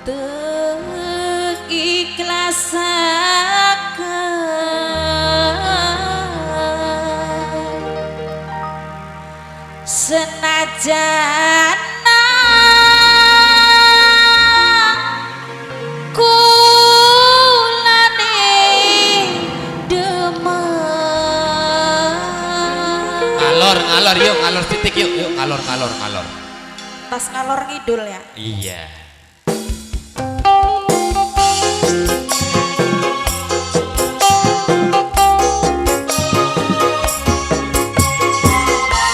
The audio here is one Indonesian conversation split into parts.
senajan ngalor yuk, ngalor titik yuk, ngalor. Tas ngalor ngidul ya. Iya.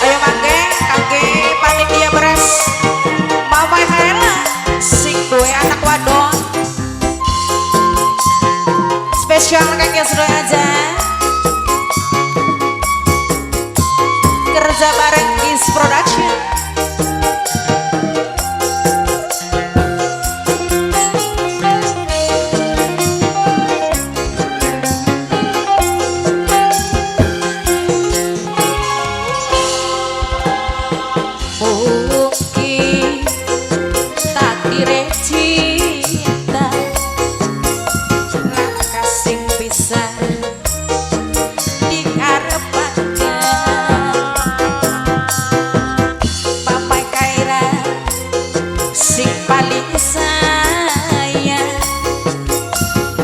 Ayo mangke kangge panitia beres Mama Hela sing duwe anak wadon. Spesial kangge sedaya aja. Kerja bareng Is Production. Mungkin takdir cinta langkah sing bisa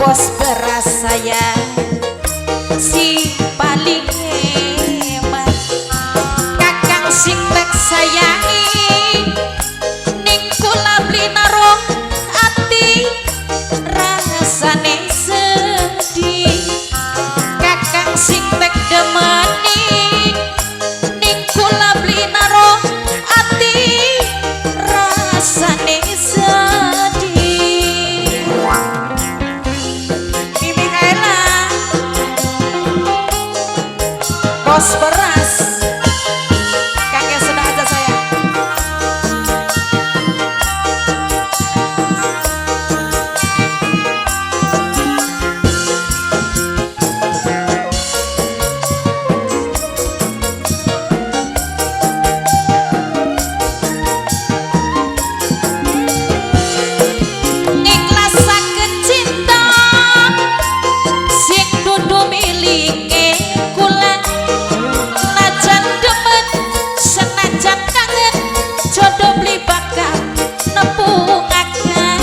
bos beras saya si paling hemat kakang sing tek sayangi ning kula beli narung ati rasane sedih kakang sing tek demeni ning kula beli narung ati rasane sedih. Bos beras kangge sedang aja saya. Ngikhlasaken cinta sing dudu milike kula. Senajan kangen jodoh beli bakal nepungaken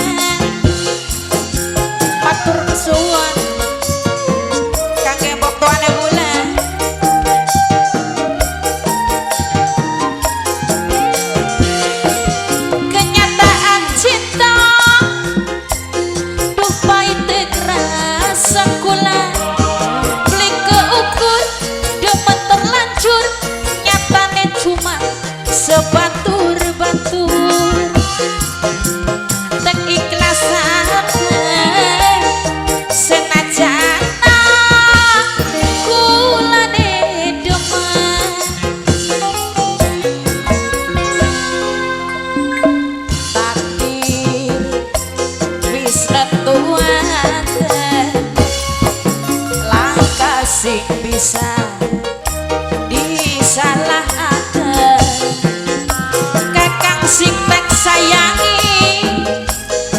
matur kesuwun kangge mbok tuane bulan kenyataan cinta duh pahit rasa kula beli keukur demen terlanjur nyatane cuma sebatur-batur tek ikhlasan senajan kulane demen takdir wis netuaken langkah sing bisa disalahkan kakang sing tek sayangi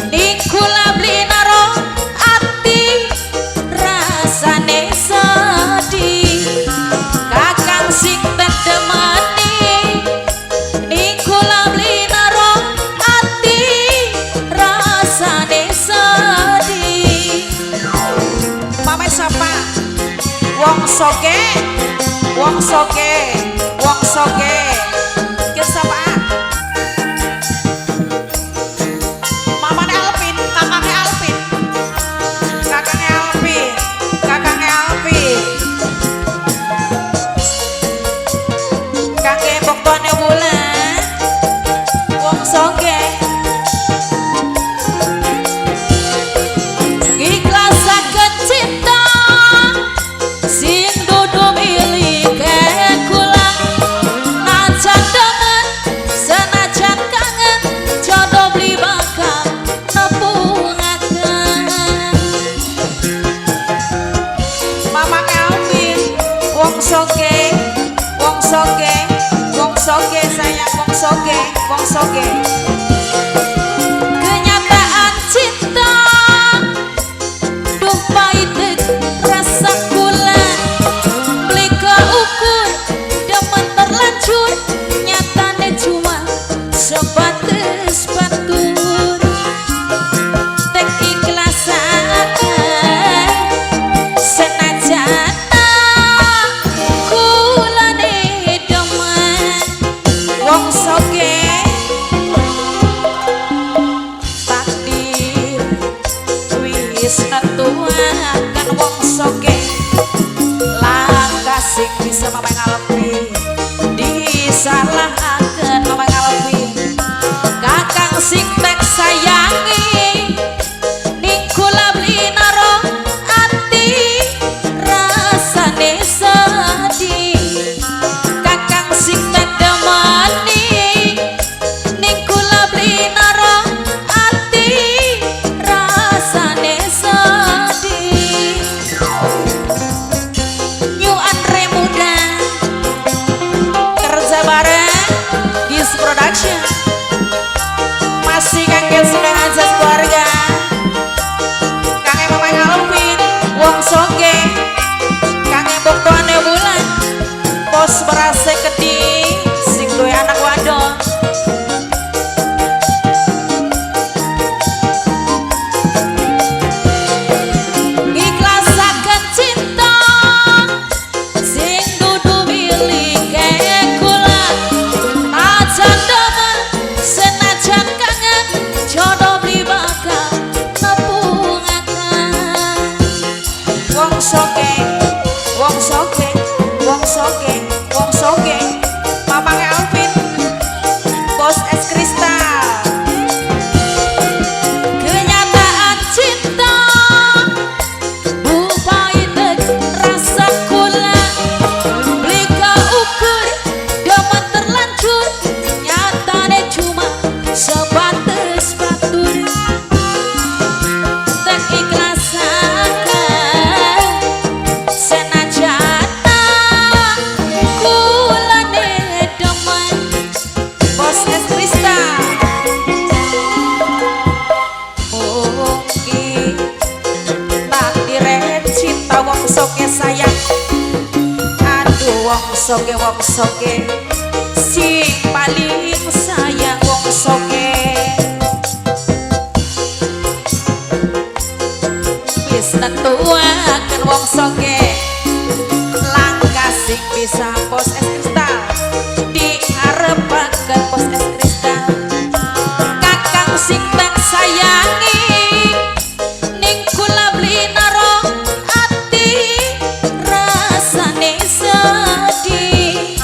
ning kula beli naro ati rasane sedih kakang sing tek demeni ning kula beli naro ati rasane sedih. Pamit sapa wong soge kesapaan mamane Alvin kakangnya Alvin kangge mbok tuane wulan wong soge ikhlasaken cinta sing dudu milike kula najan dengan senajan kangen jodoh beli bakal nepungaken Mama Elvin wong soge sayang wong soge kenyataan cinta wong soge sing paling sayang wong soge wis nentuaken wong soge langkah sing bisa pos es kristal diharepaken pos es kristal kakang sing tak sayangi ning kula beli naro ati rasane sedih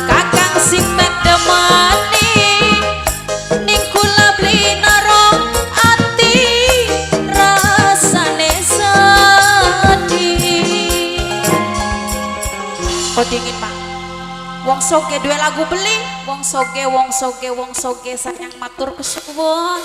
kakang sing tak demani ning kula beli naro ati rasane sedih. Oh dingin pak wong soge dua lagu beli wong soge sayang matur kesuwun.